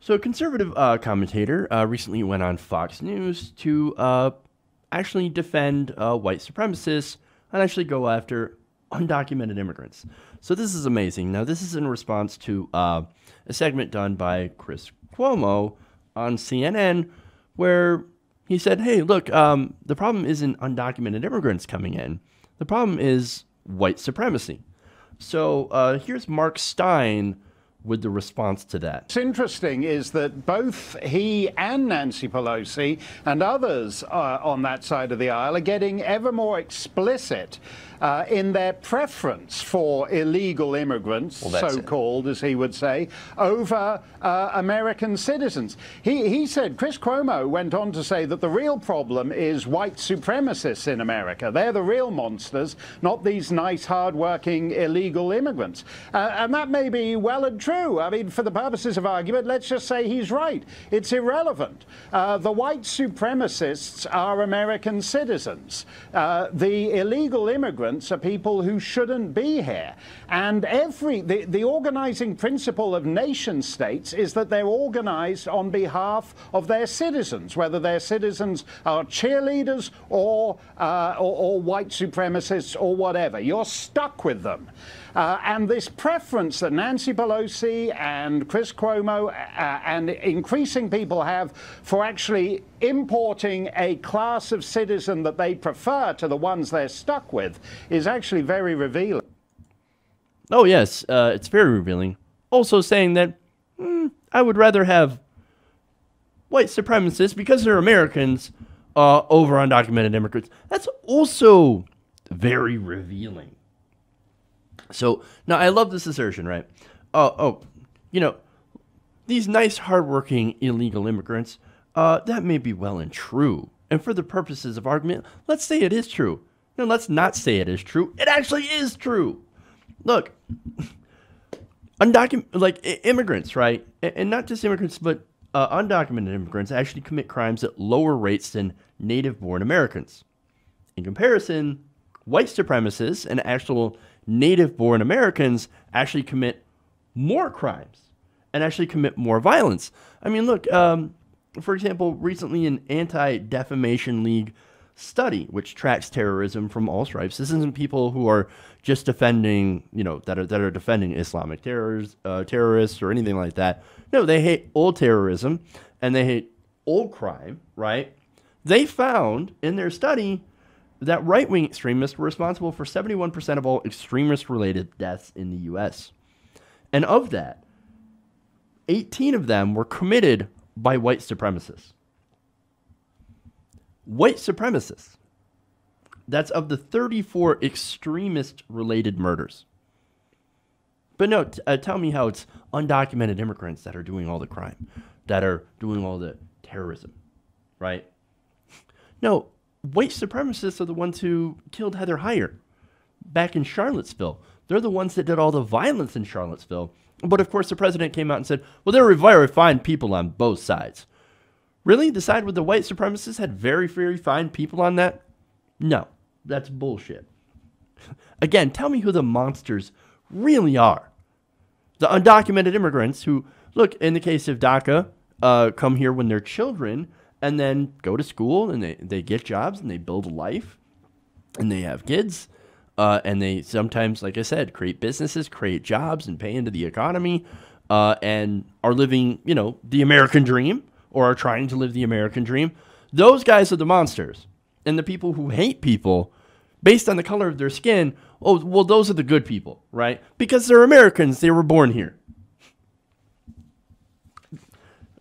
So a conservative commentator recently went on Fox News to actually defend white supremacists and actually go after undocumented immigrants. So this is amazing. Now, this is in response to a segment done by Chris Cuomo on CNN where he said, hey, look, the problem isn't undocumented immigrants coming in. The problem is white supremacy. So here's Mark Steyn with the response to that. What's interesting is that both he and Nancy Pelosi and others on that side of the aisle are getting ever more explicit in their preference for illegal immigrants, so-called, as he would say, over American citizens. He said, Chris Cuomo went on to say that the real problem is white supremacists in America. They're the real monsters, not these nice, hard-working illegal immigrants. And that may be well and true. I mean, for the purposes of argument, let's just say he's right. It's irrelevant. The white supremacists are American citizens. The illegal immigrants are people who shouldn't be here. And the organizing principle of nation states is that they're organized on behalf of their citizens, whether their citizens are cheerleaders or white supremacists or whatever. You're stuck with them. And this preference that Nancy Pelosi and Chris Cuomo and increasing people have for actually importing a class of citizen that they prefer to the ones they're stuck with is actually very revealing. Oh, yes, it's very revealing. Also saying that I would rather have white supremacists, because they're Americans, over undocumented immigrants. That's also very revealing. So, now I love this assertion, right? You know, these nice, hardworking, illegal immigrants, that may be well and true. And for the purposes of argument, let's say it is true. No, let's not say it is true. It actually is true. Look, immigrants, right? And not just immigrants, but undocumented immigrants actually commit crimes at lower rates than native-born Americans. In comparison, white supremacists and actual native-born Americans actually commit more crimes and actually commit more violence. I mean, look, for example, recently an Anti-Defamation League study, which tracks terrorism from all stripes. This isn't people who are just defending, that are defending Islamic terrorists or anything like that. No, they hate old terrorism and they hate old crime, right? They found in their study that right-wing extremists were responsible for 71% of all extremist-related deaths in the U.S. And of that, 18 of them were committed by white supremacists. White supremacists. That's of the 34 extremist-related murders. But no, tell me how it's undocumented immigrants that are doing all the crime, that are doing all the terrorism, right? No, white supremacists are the ones who killed Heather Heyer back in Charlottesville. They're the ones that did all the violence in Charlottesville. But of course, the president came out and said, well, there were very fine people on both sides. Really? The side with the white supremacists had very, very fine people on that? No, that's bullshit. Again, tell me who the monsters really are. The undocumented immigrants who, look, in the case of DACA, come here when they're children and then go to school and they get jobs and they build a life and they have kids. And they sometimes, like I said, create businesses, create jobs, and pay into the economy, and are living, the American dream, or are trying to live the American dream. Those guys are the monsters. And the people who hate people based on the color of their skin, oh, well, those are the good people, right? Because they're Americans, they were born here.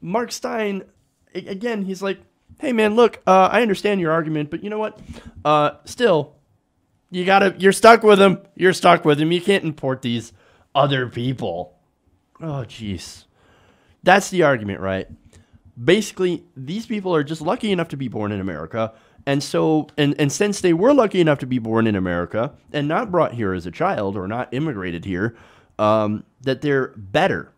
Mark Steyn, again, he's like, hey, man, look, I understand your argument, but you know what? Still, you're stuck with them. You're stuck with them. You can't import these other people. Oh, jeez. That's the argument, right? Basically, these people are just lucky enough to be born in America. And so, and since they were lucky enough to be born in America and not brought here as a child or not immigrated here, that they're better,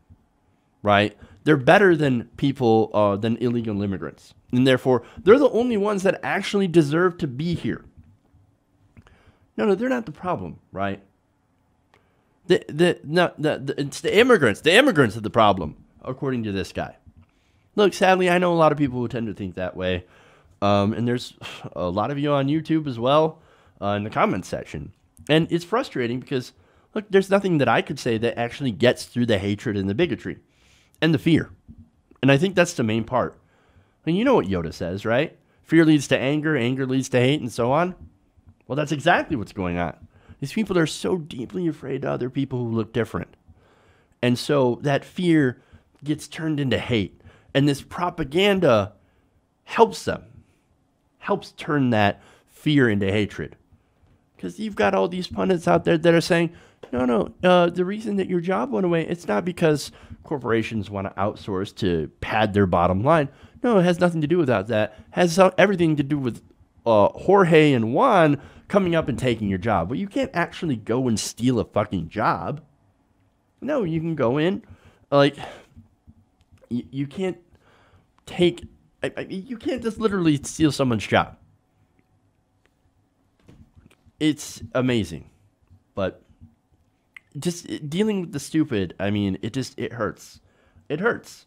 right? They're better than people, than illegal immigrants. And therefore, they're the only ones that actually deserve to be here. No, they're not the problem, right? It's the immigrants. The immigrants are the problem, according to this guy. Look, sadly, I know a lot of people who tend to think that way. And there's a lot of you on YouTube as well in the comments section. And it's frustrating because, look, there's nothing that I could say that actually gets through the hatred and the bigotry and the fear. And I think that's the main part. And you know what Yoda says, right? Fear leads to anger, anger leads to hate, and so on. Well, that's exactly what's going on. These people are so deeply afraid of other people who look different. And so that fear gets turned into hate. And this propaganda helps them, helps turn that fear into hatred. Because you've got all these pundits out there that are saying, no, the reason that your job went away, it's not because corporations want to outsource to pad their bottom line. No, it has nothing to do with that. It has everything to do with Jorge and Juan coming up and taking your job. But you can't actually go and steal a fucking job. No, you can go in, like, you can't take, you can't just literally steal someone's job. It's amazing, but just dealing with the stupid, I mean, it hurts. It hurts.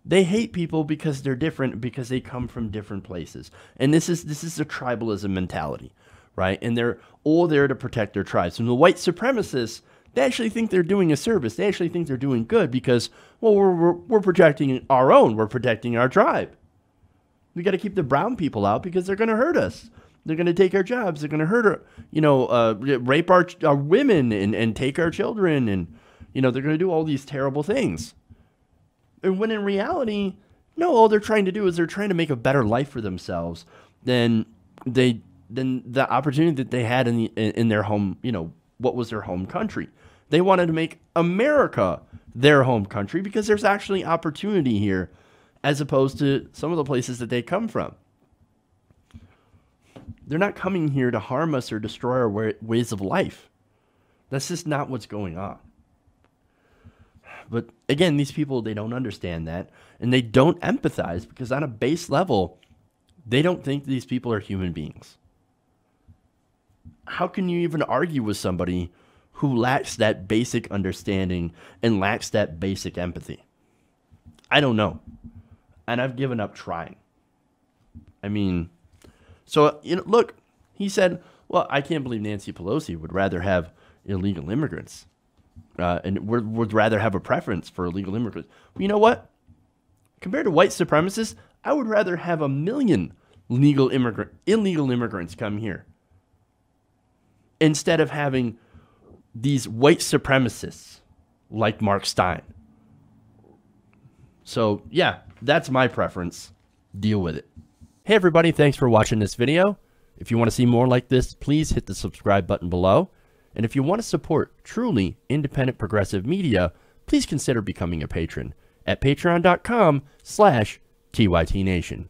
They hate people because they're different, because they come from different places. And this is a tribalism mentality, right? And they're all there to protect their tribes. And the white supremacists, they actually think they're doing a service. They actually think they're doing good because, well, we're protecting our own. We're protecting our tribe. We got to keep the brown people out because they're going to hurt us. They're going to take our jobs. They're going to hurt our, rape our women and take our children. And, they're going to do all these terrible things. And when in reality, no, all they're trying to do is they're trying to make a better life for themselves than the opportunity that they had in their home, what was their home country. They wanted to make America their home country because there's actually opportunity here as opposed to some of the places that they come from. They're not coming here to harm us or destroy our ways of life. That's just not what's going on. But again, these people, they don't understand that, and they don't empathize because on a base level, they don't think these people are human beings. How can you even argue with somebody who lacks that basic understanding and lacks that basic empathy? I don't know. And I've given up trying. I mean, so, look, he said, well, I can't believe Nancy Pelosi would rather have illegal immigrants. And would rather have a preference for illegal immigrants. Well, you know what? Compared to white supremacists, I would rather have 1 million illegal immigrants come here instead of having these white supremacists like Mark Steyn. So, yeah, that's my preference. Deal with it. Hey, everybody. Thanks for watching this video. If you want to see more like this, please hit the subscribe button below. And if you want to support truly independent progressive media, please consider becoming a patron at patreon.com/TYTNation.